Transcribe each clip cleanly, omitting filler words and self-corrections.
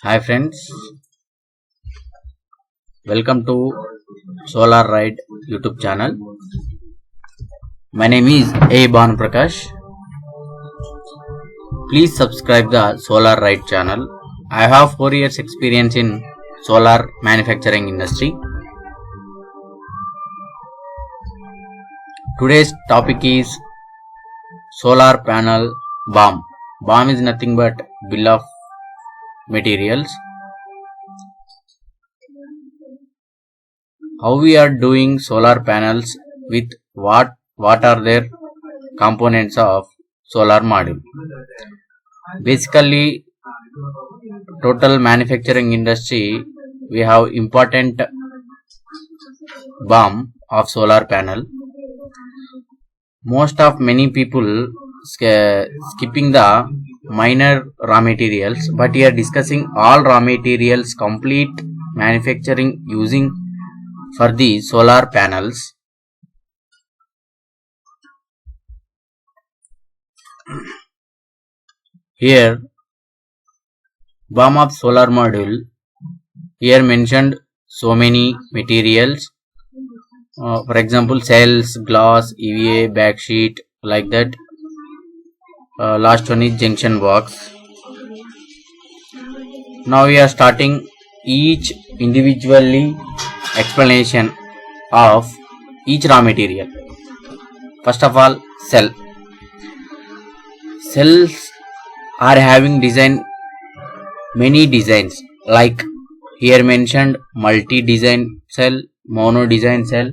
Hi friends, welcome to Solar Ride YouTube channel. My name is A. Bhan Prakash. Please subscribe the Solar Ride channel. I have 4 years experience in solar manufacturing industry. Today's topic is solar panel BOM. BOM is nothing but bill of materials. How we are doing solar panels with what are their components of solar module. Basically, total manufacturing industry, we have important BOM of solar panel. Many people skipping the minor raw materials, but we are discussing all raw materials, complete manufacturing using for the solar panels. Here BOM of solar module, here mentioned so many materials, for example cells, glass, EVA, backsheet, like that. Last one is junction box. Now we are starting each individually explanation of each raw material. First of all, cell. Cells are having many designs, like here mentioned multi-design cell, mono design cell.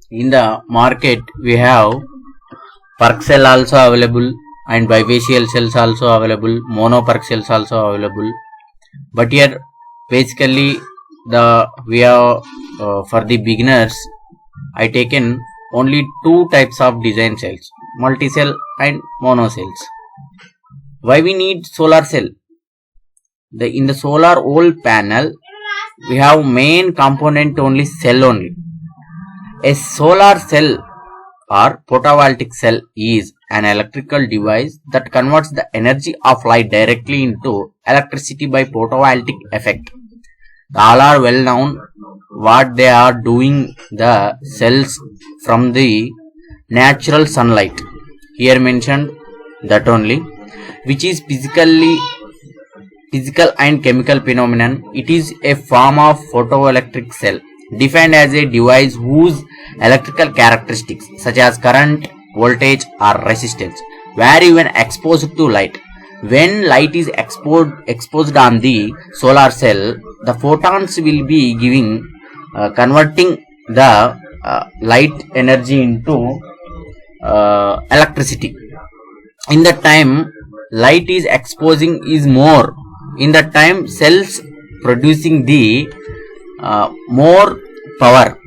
In the market we have PERC cell also available and bifacial cells also available, mono PERC cells also available. But here basically we have for the beginners, I taken only two types of design cells, multi cell and mono cells. Why we need solar cell? In the solar whole panel we have main component only cell only. A solar cell or photovoltaic cell is an electrical device that converts the energy of light directly into electricity by photovoltaic effect. All are well known what they are doing, the cells from the natural sunlight. Here mentioned that only, which is physical and chemical phenomenon. It is a form of photoelectric cell defined as a device whose electrical characteristics such as current, voltage or resistance vary when exposed to light. When light is exposed on the solar cell, the photons will be converting the light energy into electricity. In the time light is exposing is more, in the time cells producing the more power.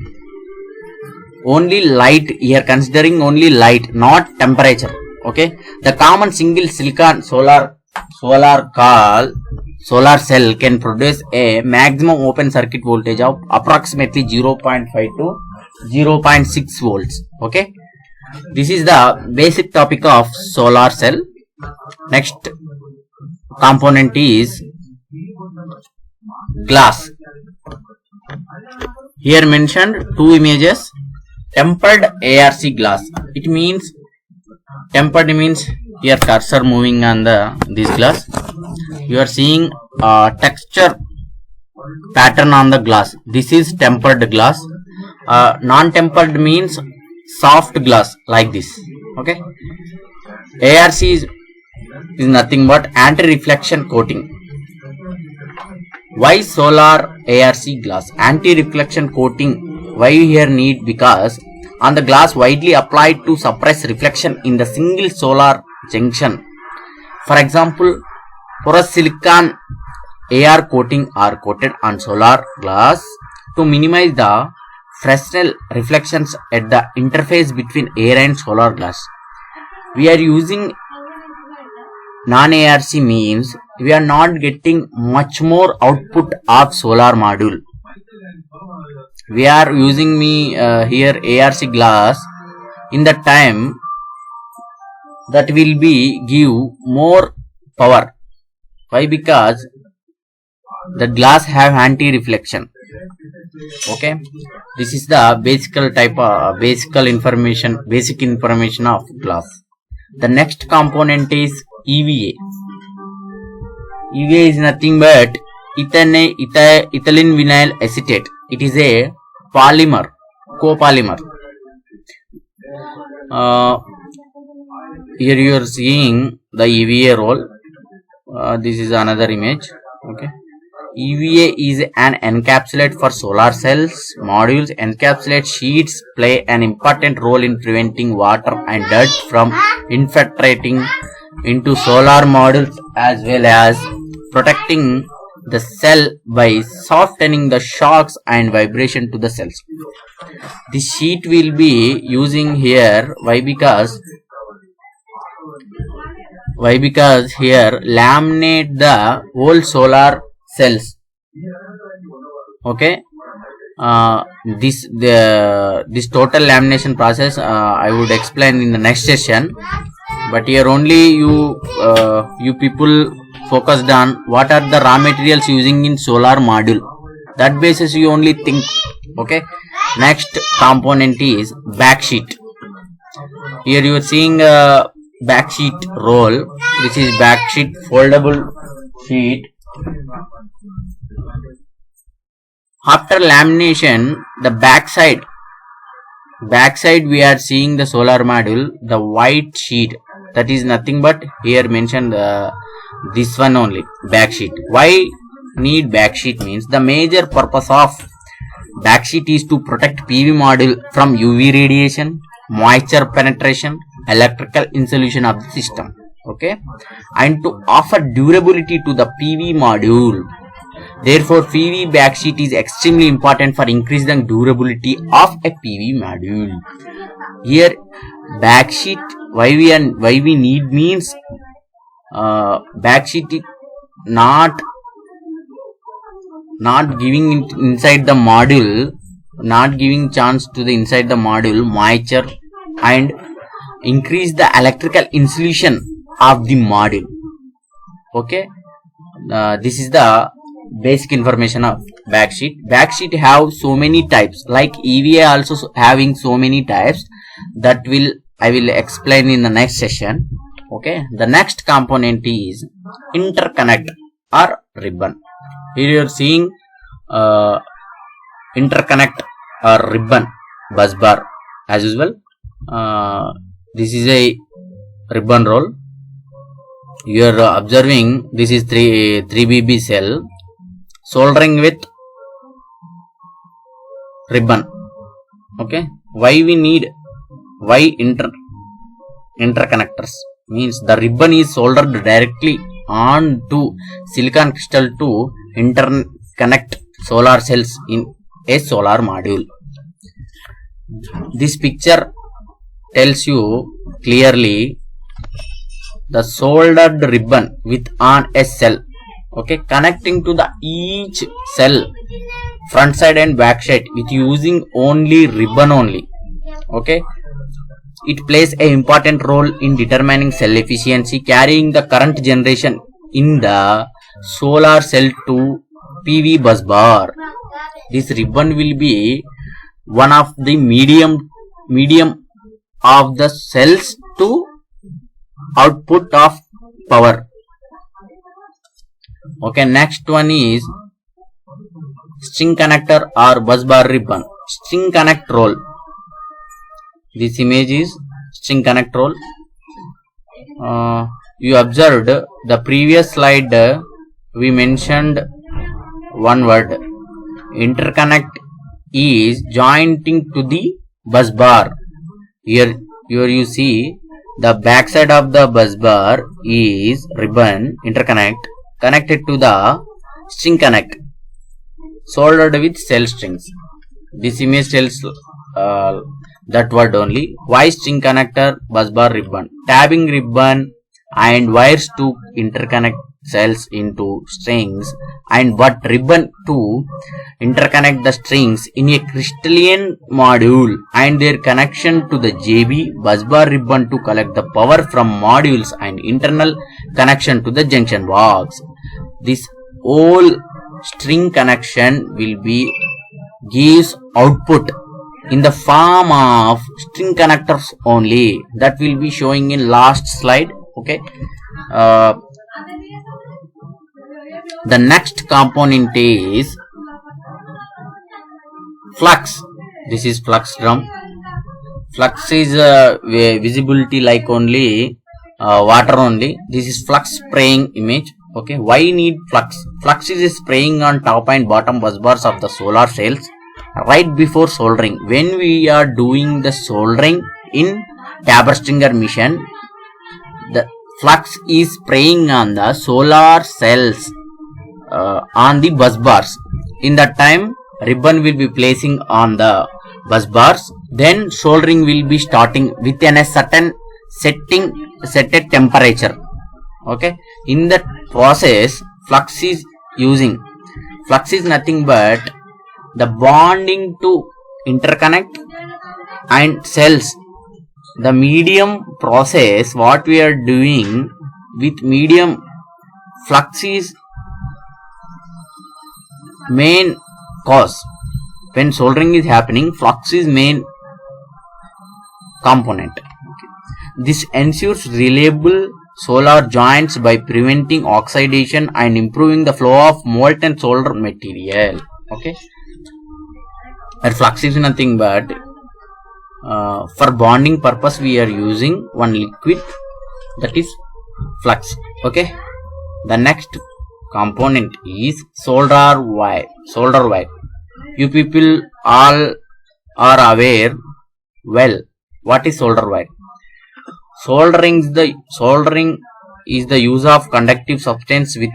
Only light, here considering only light, not temperature. Okay, the common single silicon solar cell can produce a maximum open circuit voltage of approximately 0.5 to 0.6 volts. Okay, this is the basic topic of solar cell. Next component is glass. Here mentioned two images. Tempered ARC glass. It means tempered means here cursor moving on this glass. You are seeing texture pattern on the glass. This is tempered glass. Non-tempered means soft glass like this. Okay. ARC is nothing but anti-reflection coating. Why solar ARC glass? Anti-reflection coating. Why here need? Because on the glass widely applied to suppress reflection in the single solar junction. For example, porous silicon AR coating are coated on solar glass to minimize the Fresnel reflections at the interface between air and solar glass. We are using non-ARC means we are not getting much more output of solar module. We are using here ARC glass. in the time that will be give more power. Why? Because the glass have anti-reflection. Okay, this is the basic information of glass. The next component is EVA. EVA is nothing but ethylene vinyl acetate. It is a polymer, copolymer. Here you are seeing the EVA roll. This is another image. Okay, EVA is an encapsulate for solar cells modules. Encapsulate sheets play an important role in preventing water and dirt from infiltrating into solar modules, as well as protecting the cell by softening the shocks and vibration to the cells. This sheet will be using here. Why? Because here laminate the whole solar cells. Okay, this total lamination process I would explain in the next session, but here only you people focused on what are the raw materials using in solar module. That basis you only think. Okay, next component is backsheet. Here you are seeing backsheet roll. This is backsheet foldable sheet. After lamination, the backside we are seeing the solar module, the white sheet, that is nothing but here mentioned this one only, backsheet. Why need backsheet means the major purpose of backsheet is to protect PV module from UV radiation, moisture penetration, electrical insulation of the system. Okay, and to offer durability to the PV module. Therefore, PV backsheet is extremely important for increasing durability of a PV module. Here, backsheet why we need means backsheet is not giving it inside the module, not giving chance to the inside the module moisture and increase the electrical insulation of the module. Okay, this is the basic information of backsheet. Backsheet have so many types, like EVA also having so many types, that I will explain in the next session. Okay, the next component is interconnect or ribbon. Here you are seeing interconnect or ribbon bus bar as usual. This is a ribbon roll. You are observing this is 3BB cell soldering with ribbon. Okay, why interconnectors means the ribbon is soldered directly onto silicon crystal to interconnect solar cells in a solar module. This picture tells you clearly the soldered ribbon with on a cell. Okay, connecting to the each cell front side and back side with using only ribbon only. Okay, it plays an important role in determining cell efficiency, carrying the current generation in the solar cell to PV bus bar. This ribbon will be one of the medium of the cells to output of power. Okay, next one is string connector or bus bar ribbon. String connect roll. This image is string connect roll. You observed the previous slide, we mentioned one word. Interconnect is jointing to the bus bar. Here you see the back side of the bus bar is ribbon interconnect connected to the string connect soldered with cell strings. This image tells that word only. Why string connector bus bar ribbon? Tabbing ribbon and wires to interconnect cells into strings, and but ribbon to interconnect the strings in a crystalline module, and their connection to the JB busbar ribbon to collect the power from modules, and internal connection to the junction box. This whole string connection will be gives output in the form of string connectors only. That will be showing in last slide. Okay. The next component is flux. This is flux drum. Flux is visibility like only water only. This is flux spraying image. Okay, why need flux? Flux is spraying on top and bottom bus bars of the solar cells right before soldering. When we are doing the soldering in taper stringer machine, the flux is spraying on the solar cells on the bus bars. In that time, ribbon will be placing on the bus bars. Then soldering will be starting within a certain set temperature. Okay, in that process, flux is nothing but the bonding to interconnect and cells. The medium process, what we are doing with medium, flux is main cause. When soldering is happening, flux is main component. Okay. This ensures reliable solar joints by preventing oxidation and improving the flow of molten solder material. Okay. And flux is nothing but for bonding purpose we are using one liquid, that is flux. Okay. The next component is solder wire. You people all are aware well what is solder wire. Soldering is the use of conductive substance with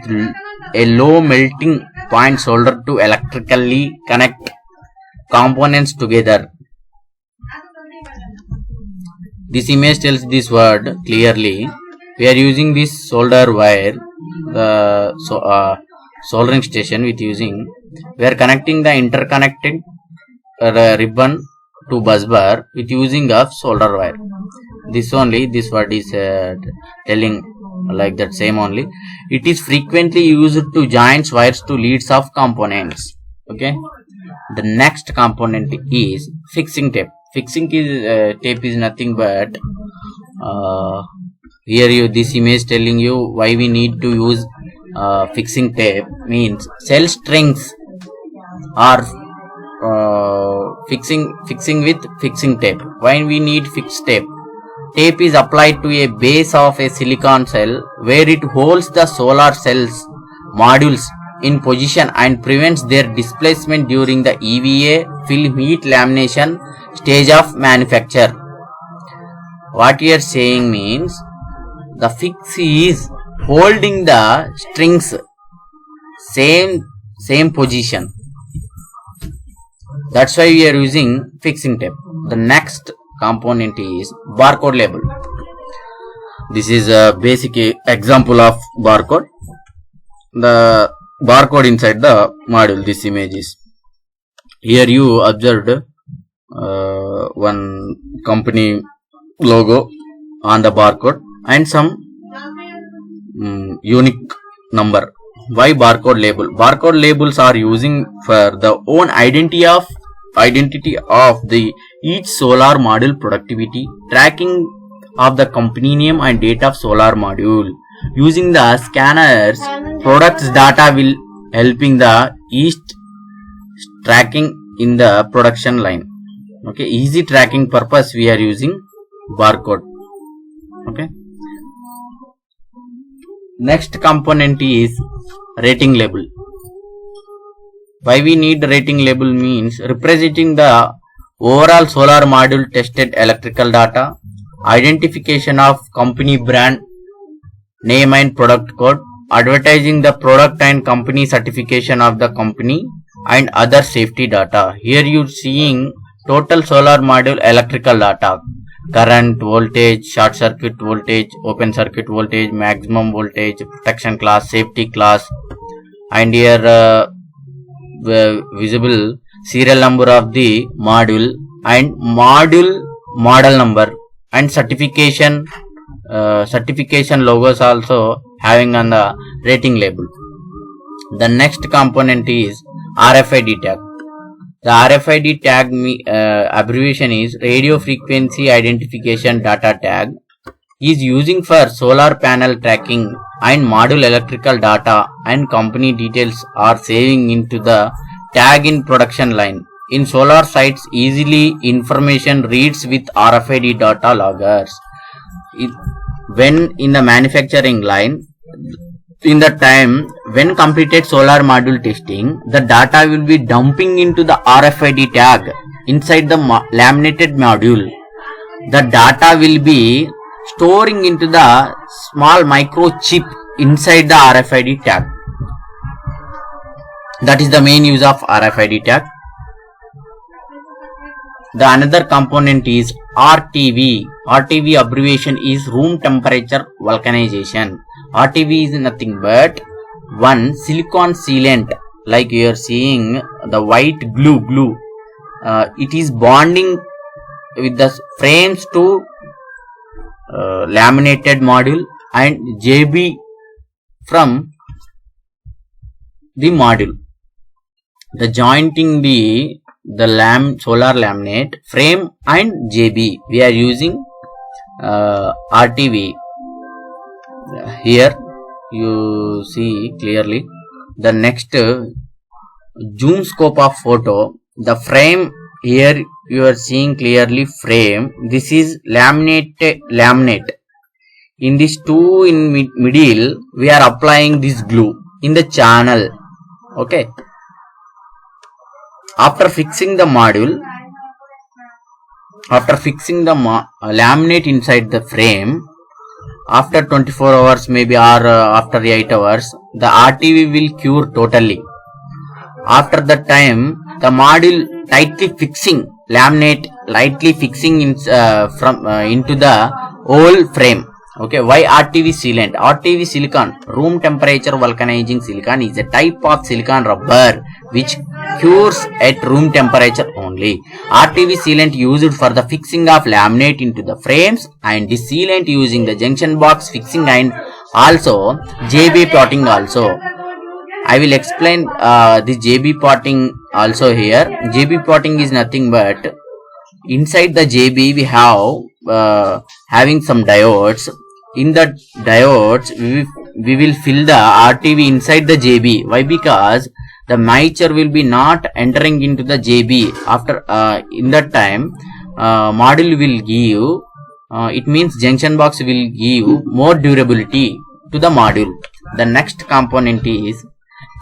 a low melting point soldered to electrically connect components together. This image tells this word clearly. We are using this solder wire, the soldering station with using. We are connecting the interconnected ribbon to bus bar with using of solder wire. This word is telling like that same only. It is frequently used to join wires to leads of components. Okay. The next component is fixing tape. Fixing tape is nothing but here this image telling you why we need to use fixing tape. Means cell strings are fixing with fixing tape. Why we need fixed tape? Tape is applied to a base of a silicon cell where it holds the solar cells modules in position and prevents their displacement during the EVA film heat lamination stage of manufacture. What we are saying means the fix is holding the strings same position. That's why we are using fixing tape. The next component is barcode label. This is a basic example of barcode. The barcode inside the module. This image is. Here you observed one company logo on the barcode and some unique number. Why barcode label? Barcode labels are using for the own identity of the each solar module productivity, tracking of the company name and date of solar module. Using the scanners, products data will helping the each tracking in the production line. Okay, easy tracking purpose we are using barcode. Okay. Next component is rating label. Why we need rating label means representing the overall solar module tested electrical data, identification of company brand name and product code, advertising the product and company certification of the company, and other safety data. Here you seeing total solar module electrical data, current, voltage, short circuit voltage, open circuit voltage, maximum voltage, protection class, safety class, and here visible serial number of the module and module model number and certification logos also having on the rating label. The next component is RFID tag. The RFID tag abbreviation is radio frequency identification data tag, is using for solar panel tracking and module electrical data and company details are saving into the tag in production line. In solar sites, easily information reads with RFID data loggers. When in the manufacturing line, in the time when completed solar module testing, the data will be dumping into the RFID tag inside the laminated module. The data will be storing into the small microchip inside the RFID tag. That is the main use of RFID tag. The another component is RTV. RTV abbreviation is room temperature vulcanization. RTV is nothing but one silicon sealant, like you are seeing the white glue. It is bonding with the frames to laminated module and JB from the module. The jointing the solar laminate frame and JB, we are using RTV. Here you see clearly. The next zoom scope of photo, the frame, here you are seeing clearly frame. This is laminate. In this two in middle, we are applying this glue in the channel. Okay. After fixing the module, laminate inside the frame, after 24 hours maybe or after 8 hours, the RTV will cure totally. After that time, the module tightly fixing, laminate lightly fixing into the whole frame. Okay, why RTV sealant? RTV silicon, room temperature vulcanizing silicon, is a type of silicon rubber which cures at room temperature only. RTV sealant used for the fixing of laminate into the frames, and this sealant using the junction box fixing and also JB potting also. I will explain this JB potting also here. JB potting is nothing but inside the JB we have having some diodes. In the diodes we will fill the RTV inside the JB. Why? Because the mixture will be not entering into the JB. After in that time module will give, it means junction box will give more durability to the module. The next component is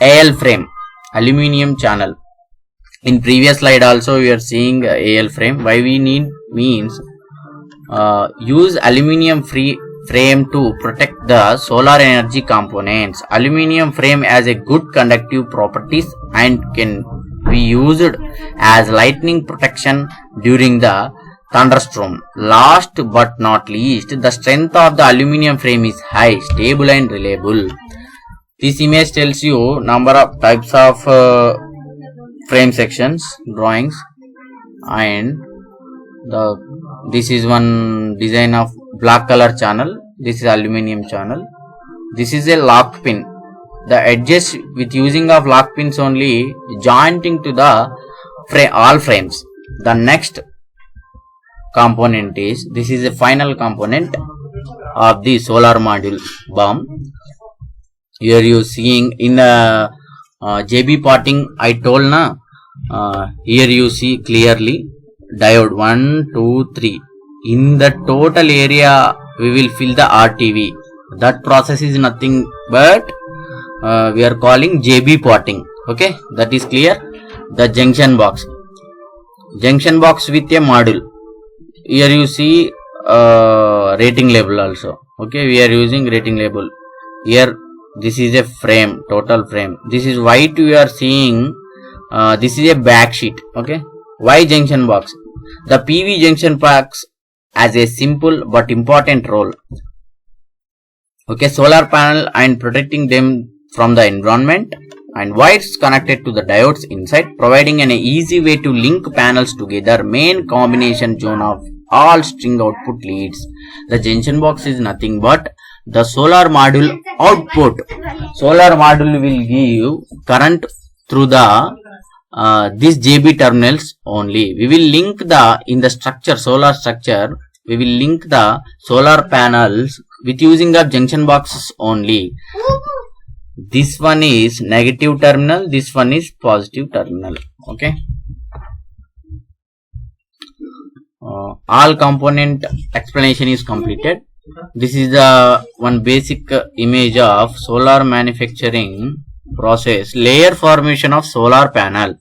AL frame, aluminum channel. In previous slide also we are seeing AL frame. Why we need means use aluminum frame to protect the solar energy components. Aluminum frame has a good conductive properties and can be used as lightning protection during the thunderstorm. Last but not least, the strength of the aluminum frame is high, stable and reliable. This image tells you number of types of frame sections, drawings, and this is one design of black color channel. This is aluminum channel. This is a lock pin. The edges with using of lock pins only jointing to the all frames. The next component is, this is a final component of the solar module BOM. Here you seeing in the JB potting I told na, here you see clearly diode 1, 2, 3. In the total area we will fill the RTV. That process is nothing but we are calling JB potting. Okay, that is clear. The junction box with a module. Here you see rating label also. Okay, we are using rating label. Here this is a frame, total frame. This is white we are seeing. This is a back sheet. Okay, why junction box? The PV junction box as a simple but important role. Okay, solar panel and protecting them from the environment, and wires connected to the diodes inside, providing an easy way to link panels together. Main combination zone of all string output leads. The junction box is nothing but the solar module output. Solar module will give current through the these JB terminals only. We will link the in the structure, solar structure, we will link the solar panels with using of junction boxes only. This one is negative terminal, this one is positive terminal. Okay. All component explanation is completed. This is the one basic image of solar manufacturing process. Layer formation of solar panel.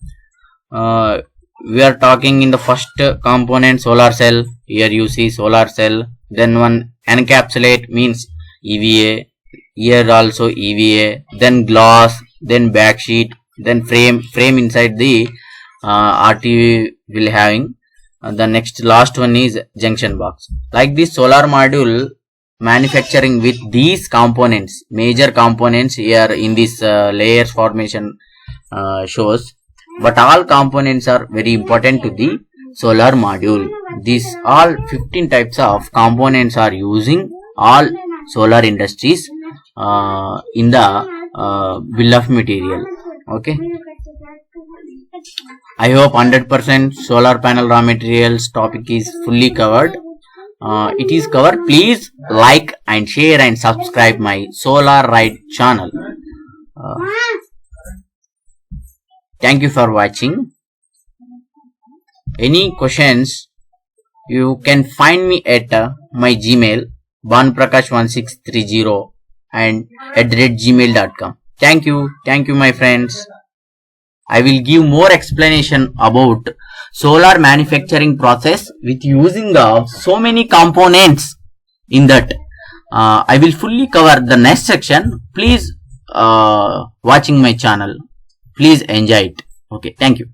We are talking in the first component, solar cell. Here you see solar cell. Then one encapsulate means EVA. Here also EVA. Then glass. Then backsheet. Then frame inside the RTV will having. The next last one is junction box. Like this solar module manufacturing with these components, major components here in this layers formation shows, but all components are very important to the solar module. These all 15 types of components are using all solar industries in the bill of material. Okay. I hope 100% solar panel raw materials topic is fully covered. It is covered. Please like and share and subscribe my Solar Ride channel. Thank you for watching. Any questions, you can find me at my Gmail banprakash1630 and @gmail.com. Thank you my friends. I will give more explanation about solar manufacturing process with using of so many components in that. I will fully cover the next section. Please watching my channel. Please enjoy it. Okay, thank you.